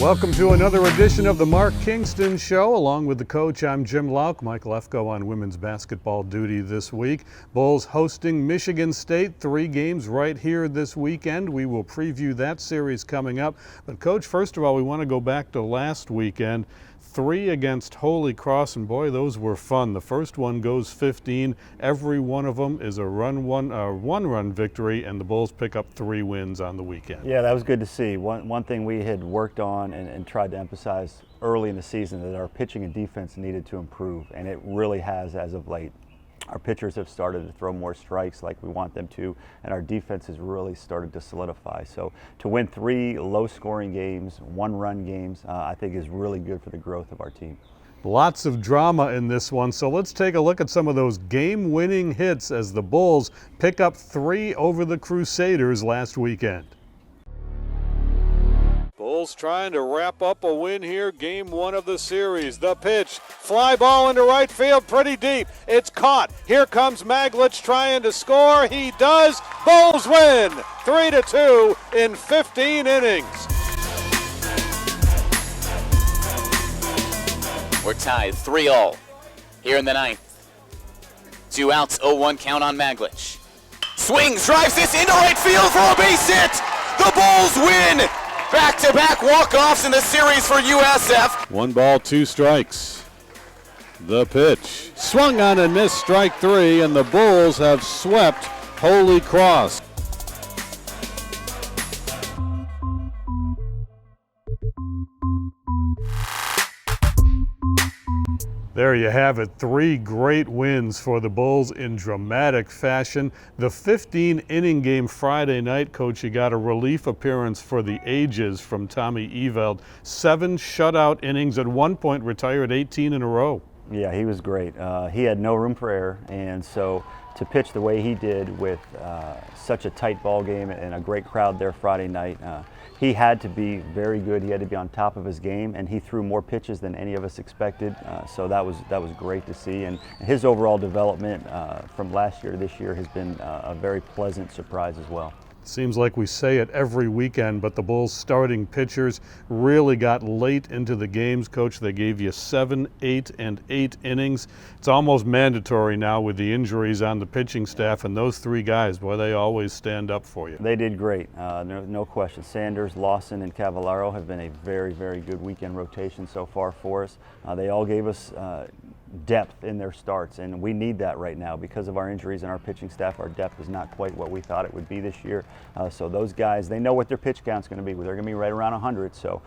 Welcome to another edition of the Mark Kingston Show. Along with the coach, I'm Jim Lauk. Mike Lefko on women's basketball duty this week. Bulls hosting Michigan State, 3 games right here this weekend. We will preview that series coming up. But Coach, first of all, we want to go back to last weekend. 3 against Holy Cross, and boy, those were fun. The first one goes 15. Every one of them is a one-run victory, and the Bulls pick up 3 wins on the weekend. Yeah, that was good to see. One thing we had worked on and tried to emphasize early in the season that our pitching and defense needed to improve, and it really has as of late. Our pitchers have started to throw more strikes like we want them to, and our defense has really started to solidify. So to win 3 low-scoring games, 1-run games, I think is really good for the growth of our team. Lots of drama in this one, so let's take a look at some of those game-winning hits as the Bulls pick up 3 over the Crusaders last weekend. Bulls trying to wrap up a win here, game 1 of the series. The pitch, fly ball into right field, pretty deep. It's caught. Here comes Maglich trying to score. He does. Bulls win 3-2 in 15 innings. We're tied 3-all here in the 9th. 2 outs, 0-1 count on Maglich. Swings, drives this into right field for a base hit. The Bulls win. Back-to-back walk-offs in the series for USF. 1 ball, 2 strikes. The pitch. Swung on and missed, strike 3, and the Bulls have swept Holy Cross. There you have it, 3 great wins for the Bulls in dramatic fashion. The 15-inning game Friday night, Coach, you got a relief appearance for the ages from Tommy Eveld. 7 shutout innings, at one point retired 18 in a row. Yeah, he was great. He had no room for error, and so to pitch the way he did with such a tight ball game and a great crowd there Friday night, he had to be very good. He had to be on top of his game, and he threw more pitches than any of us expected. So that was great to see, and his overall development from last year to this year has been a very pleasant surprise as well. Seems like we say it every weekend, but the Bulls starting pitchers really got late into the games, Coach. They gave you 7, 8, and 8 innings. It's almost mandatory now with the injuries on the pitching staff, and those 3 guys, boy, they always stand up for you. They did great, no question. Sanders, Lawson, and Cavallaro have been a very, very good weekend rotation so far for us. They all gave us depth in their starts, and we need that right now because of our injuries and our pitching staff. Our depth is not quite what we thought it would be this year. So those guys, they know what their pitch count's going to be. They're going to be right around 100, so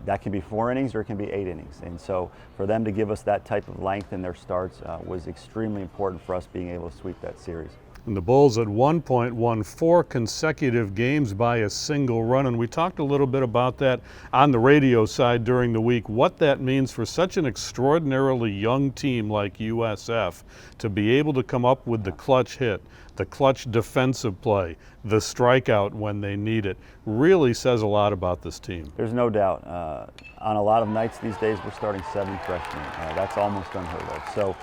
that can be 4 innings or it can be 8 innings. And so for them to give us that type of length in their starts was extremely important for us being able to sweep that series. And the Bulls at one point won 4 consecutive games by a single run, and we talked a little bit about that on the radio side during the week, what that means for such an extraordinarily young team like USF to be able to come up with the clutch hit, the clutch defensive play, the strikeout when they need it. Really says a lot about this team. There's no doubt. On a lot of nights these days, we're starting 7 freshmen. That's almost unheard of. So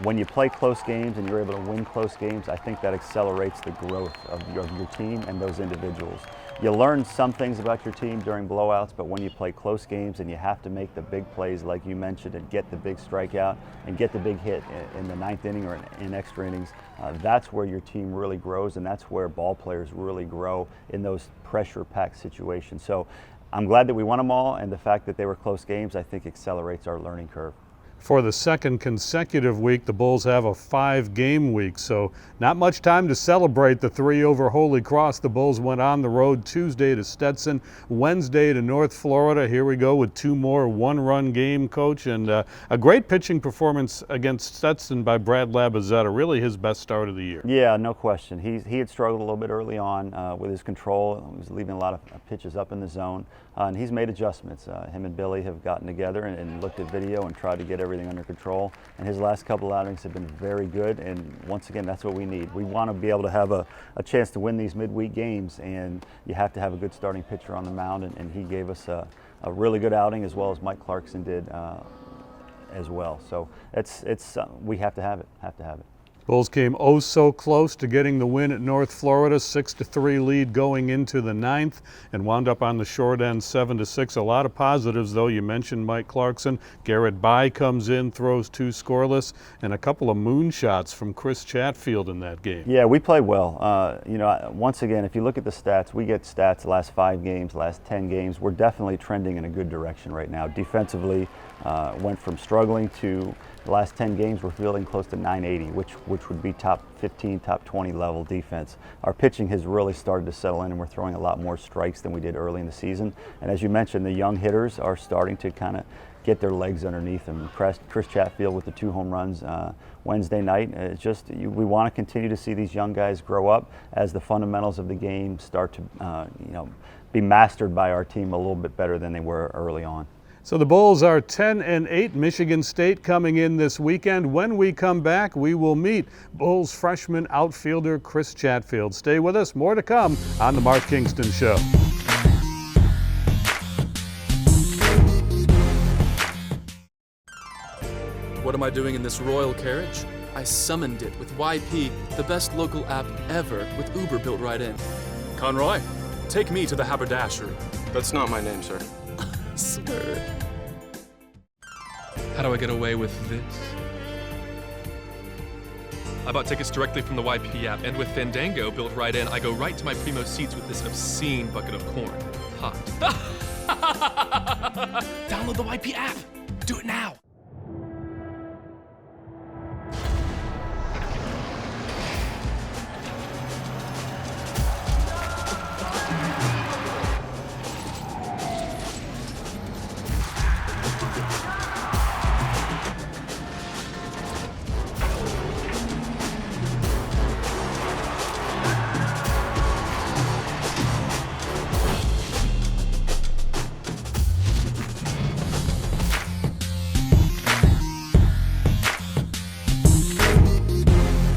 when you play close games and you're able to win close games, I think that accelerates the growth of your team and those individuals. You learn some things about your team during blowouts, but when you play close games and you have to make the big plays like you mentioned and get the big strikeout and get the big hit in the 9th inning or in extra innings, that's where your team really grows, and that's where ball players really grow in those pressure-packed situations. So I'm glad that we won them all, and the fact that they were close games, I think accelerates our learning curve. For the 2nd consecutive week, the Bulls have a 5-game week, so not much time to celebrate the 3 over Holy Cross. The Bulls went on the road Tuesday to Stetson, Wednesday to North Florida. Here we go with 2 more one-run game, Coach, and a great pitching performance against Stetson by Brad Labazetta, really his best start of the year. Yeah, no question. He had struggled a little bit early on with his control. He was leaving a lot of pitches up in the zone, and he's made adjustments. Him and Billy have gotten together and looked at video and tried to get everything under control, and his last couple outings have been very good, and once again, that's what we need. We want to be able to have a chance to win these midweek games, and you have to have a good starting pitcher on the mound, and he gave us a really good outing, as well as Mike Clarkson did as well. So we have to have it. Bulls came oh so close to getting the win at North Florida, 6-3 lead going into the ninth, and wound up on the short end 7-6. A lot of positives, though. You mentioned Mike Clarkson. Garrett Bye comes in, throws 2 scoreless, and a couple of moonshots from Chris Chatfield in that game. Yeah, we played well. Once again, if you look at the stats, we get stats the last 5 games, last 10 games. We're definitely trending in a good direction right now. Defensively, went from struggling to the last 10 games, we're fielding close to 980, which would be top 15, top 20 level defense. Our pitching has really started to settle in, and we're throwing a lot more strikes than we did early in the season. And as you mentioned, the young hitters are starting to kind of get their legs underneath them. Chris Chatfield with the 2 home runs Wednesday night. It's just we want to continue to see these young guys grow up as the fundamentals of the game start to be mastered by our team a little bit better than they were early on. So the Bulls are 10-8. Michigan State coming in this weekend. When we come back, we will meet Bulls freshman outfielder Chris Chatfield. Stay with us. More to come on the Mark Kingston Show. What am I doing in this royal carriage? I summoned it with YP, the best local app ever, with Uber built right in. Conroy, take me to the haberdashery. That's not my name, sir. Sir. How do I get away with this? I bought tickets directly from the YP app, and with Fandango built right in, I go right to my primo seats with this obscene bucket of corn. Hot. Download the YP app. Do it now.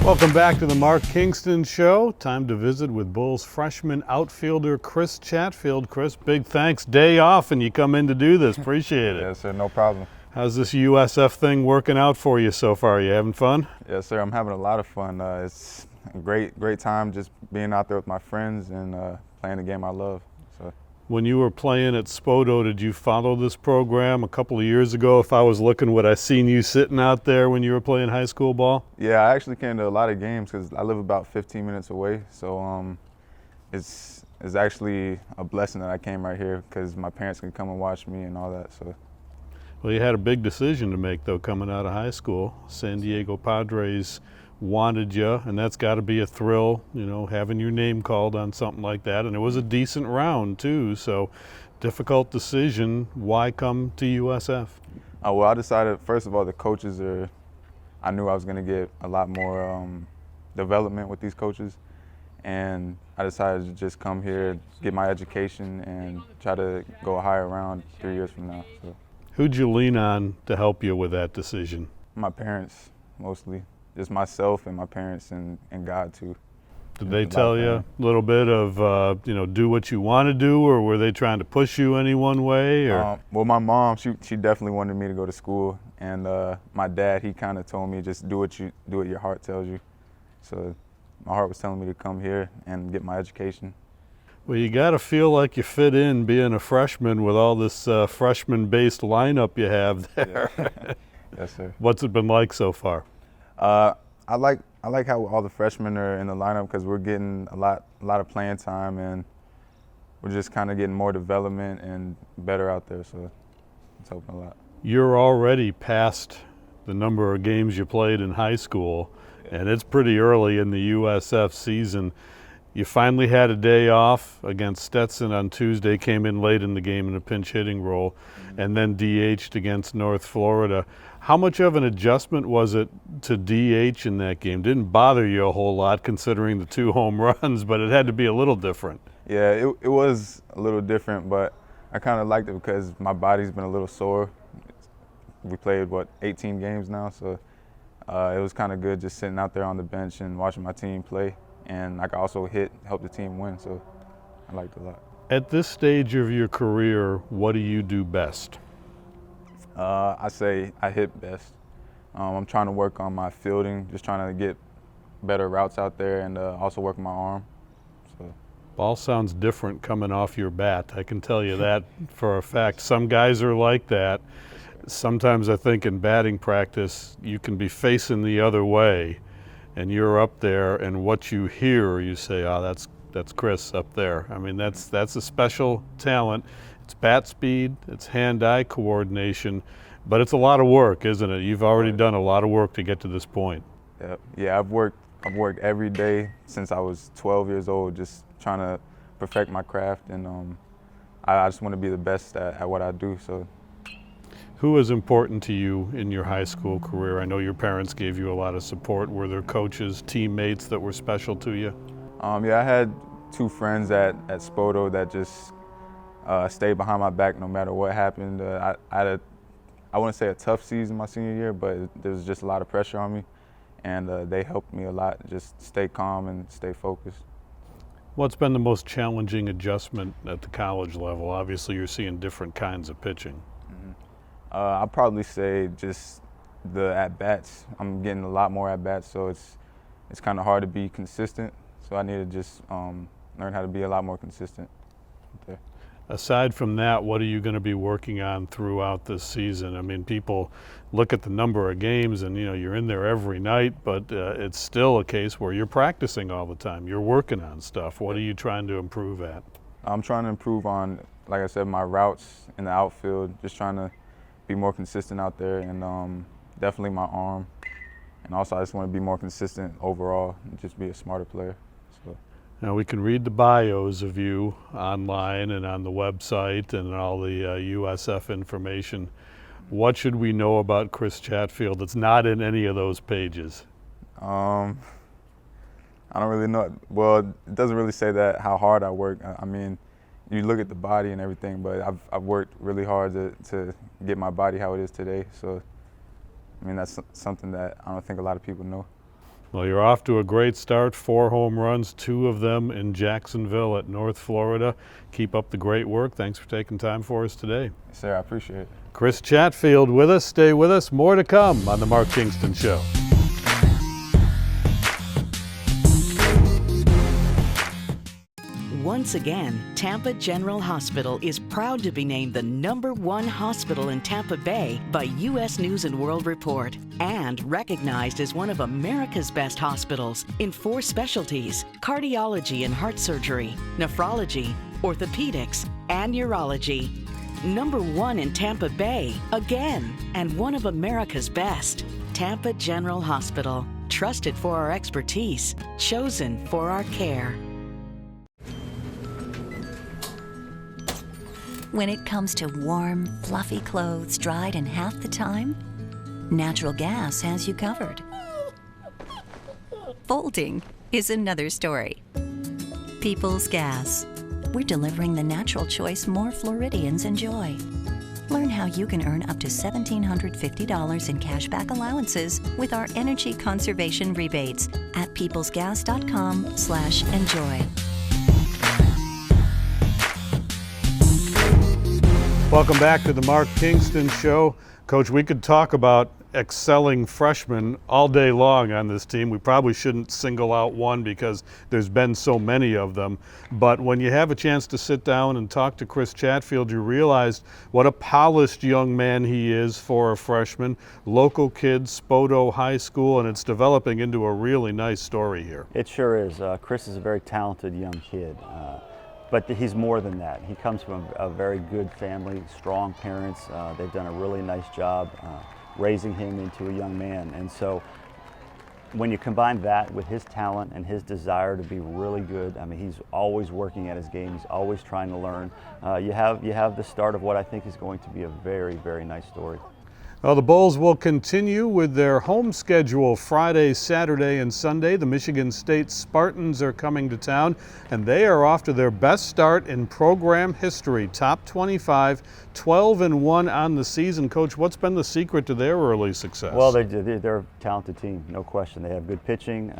Welcome back to the Mark Kingston Show. Time to visit with Bulls freshman outfielder Chris Chatfield. Chris, big thanks. Day off and you come in to do this. Appreciate it. Yes, sir. No problem. How's this USF thing working out for you so far? You having fun? Yes, sir. I'm having a lot of fun. It's a great time just being out there with my friends and playing the game I love. So. When you were playing at Spoto, did you follow this program a couple of years ago? If I was looking, would I seen you sitting out there when you were playing high school ball? Yeah, I actually came to a lot of games because I live about 15 minutes away. So it's actually a blessing that I came right here because my parents can come and watch me and all that. So. Well, you had a big decision to make, though, coming out of high school. San Diego Padres wanted you, and that's got to be a thrill, having your name called on something like that. And it was a decent round, too, so difficult decision. Why come to USF? Well, I decided, first of all, the coaches I knew I was going to get a lot more development with these coaches. And I decided to just come here, get my education, and try to go a higher round 3 years from now. So. Who'd you lean on to help you with that decision? My parents, mostly. Just myself and my parents and God, too. Did they tell you a little bit of, do what you want to do, or were they trying to push you any one way? Or? Well, my mom, she definitely wanted me to go to school. And my dad, he kind of told me just do what your heart tells you. So my heart was telling me to come here and get my education. Well, you got to feel like you fit in being a freshman with all this freshman-based lineup you have there. Yeah. Yes, sir. What's it been like so far? I like how all the freshmen are in the lineup because we're getting a lot of playing time and we're just kind of getting more development and better out there. So it's helping a lot. You're already past the number of games you played in high school, and it's pretty early in the USF season. You finally had a day off against Stetson on Tuesday, came in late in the game in a pinch hitting role, and then DH'd against North Florida. How much of an adjustment was it to DH in that game? Didn't bother you a whole lot considering the 2 home runs, but it had to be a little different. Yeah, it was a little different, but I kind of liked it because my body's been a little sore. We played, 18 games now, so it was kind of good just sitting out there on the bench and watching my team play. And I could also help the team win, so I liked it a lot. At this stage of your career, what do you do best? I say I hit best. I'm trying to work on my fielding, just trying to get better routes out there and also work my arm. So. Ball sounds different coming off your bat. I can tell you that for a fact. Some guys are like that. Sometimes I think in batting practice, you can be facing the other way and you're up there, and what you hear, you say, oh, that's Chris up there. I mean, that's a special talent. It's bat speed, it's hand-eye coordination, but it's a lot of work, isn't it? You've already done a lot of work to get to this point. Yep. Yeah, I've worked every day since I was 12 years old, just trying to perfect my craft, and I just want to be the best at what I do. So. Who is important to you in your high school career? I know your parents gave you a lot of support. Were there coaches, teammates that were special to you? Yeah, I had two friends at Spoto that just stayed behind my back no matter what happened. I had I wouldn't say a tough season my senior year, but there was just a lot of pressure on me, and they helped me a lot, just stay calm and stay focused. What's been the most challenging adjustment at the college level? Obviously, you're seeing different kinds of pitching. I'd probably say just the at-bats. I'm getting a lot more at-bats, so it's kind of hard to be consistent. So I need to just learn how to be a lot more consistent there. Aside from that, what are you going to be working on throughout this season? I mean, people look at the number of games and, you're in there every night, but it's still a case where you're practicing all the time. You're working on stuff. What are you trying to improve at? I'm trying to improve on, like I said, my routes in the outfield, just trying to be more consistent out there, and definitely my arm. And also, I just want to be more consistent overall and just be a smarter player. So. Now, we can read the bios of you online and on the website and all the USF information. What should we know about Chris Chatfield that's not in any of those pages? I don't really know. Well, it doesn't really say that how hard I work. I mean, you look at the body and everything, but I've worked really hard to get my body how it is today. So, I mean, that's something that I don't think a lot of people know. Well, you're off to a great start. 4 home runs, 2 of them in Jacksonville at North Florida. Keep up the great work. Thanks for taking time for us today. Yes, sir, I appreciate it. Chris Chatfield with us. Stay with us. More to come on The Mark Kingston Show. Once again, Tampa General Hospital is proud to be named the #1 hospital in Tampa Bay by U.S. News & World Report, and recognized as one of America's best hospitals in 4 specialties: cardiology and heart surgery, nephrology, orthopedics, and urology. #1 in Tampa Bay, again, and one of America's best. Tampa General Hospital, trusted for our expertise, chosen for our care. When it comes to warm, fluffy clothes dried in half the time, natural gas has you covered. Folding is another story. People's Gas. We're delivering the natural choice more Floridians enjoy. Learn how you can earn up to $1,750 in cashback allowances with our energy conservation rebates at peoplesgas.com/enjoy. Welcome back to the Mark Kingston Show. Coach, we could talk about excelling freshmen all day long on this team. We probably shouldn't single out one because there's been so many of them. But when you have a chance to sit down and talk to Chris Chatfield, you realize what a polished young man he is for a freshman. Local kid, Spoto High School, and it's developing into a really nice story here. It sure is. Chris is a very talented young kid. But he's more than that. He comes from a very good family, strong parents. They've done a really nice job raising him into a young man. And so when you combine that with his talent and his desire to be really good, I mean, he's always working at his game. He's always trying to learn. You have the start of what I think is going to be a very, very nice story. Well, the Bulls will continue with their home schedule Friday, Saturday, and Sunday. The Michigan State Spartans are coming to town, and they are off to their best start in program history. Top 25, 12-1 on the season. Coach, what's been the secret to their early success? Well, they're a talented team, no question. They have good pitching.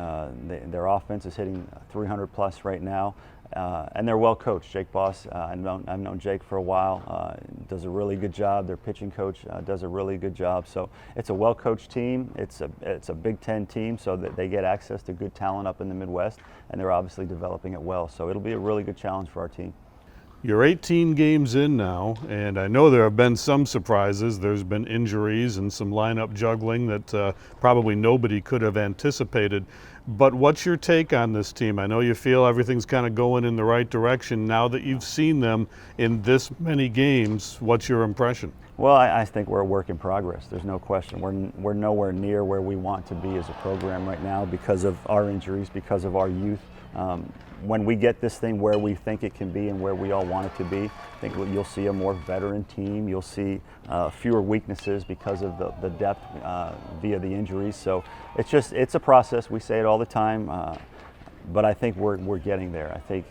Their offense is hitting 300 plus right now. and they're well coached. Jake Boss, I've known Jake for a while, does a really good job. Their pitching coach does a really good job. So it's a well coached team. It's a Big Ten team, so that they get access to good talent up in the Midwest, and they're obviously developing it well. So it'll be a really good challenge for our team. You're 18 games in now, and I know there have been some surprises. There's been injuries and some lineup juggling that probably nobody could have anticipated. But what's your take on this team? I know you feel everything's kind of going in the right direction. Now that you've seen them in this many games, what's your impression? Well, I think we're a work in progress. There's no question. We're nowhere near where we want to be as a program right now because of our injuries, because of our youth. When we get this thing where we think it can be and where we all want it to be, I think you'll see a more veteran team. You'll see fewer weaknesses because of the depth via the injuries. So it's a process. We say it all the time, but I think we're getting there. I think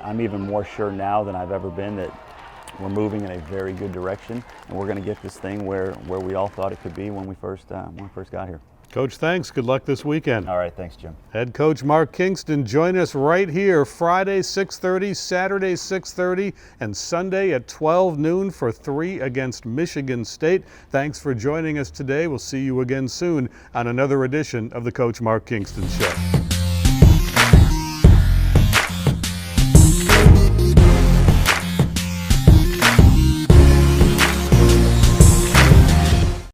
I'm even more sure now than I've ever been that we're moving in a very good direction, and we're going to get this thing where we all thought it could be when we first got here. Coach, thanks. Good luck this weekend. All right, thanks, Jim. Head coach Mark Kingston. Join us right here Friday 6:30, Saturday 6:30, and Sunday at 12 noon for 3 against Michigan State. Thanks for joining us today. We'll see you again soon on another edition of the Coach Mark Kingston Show.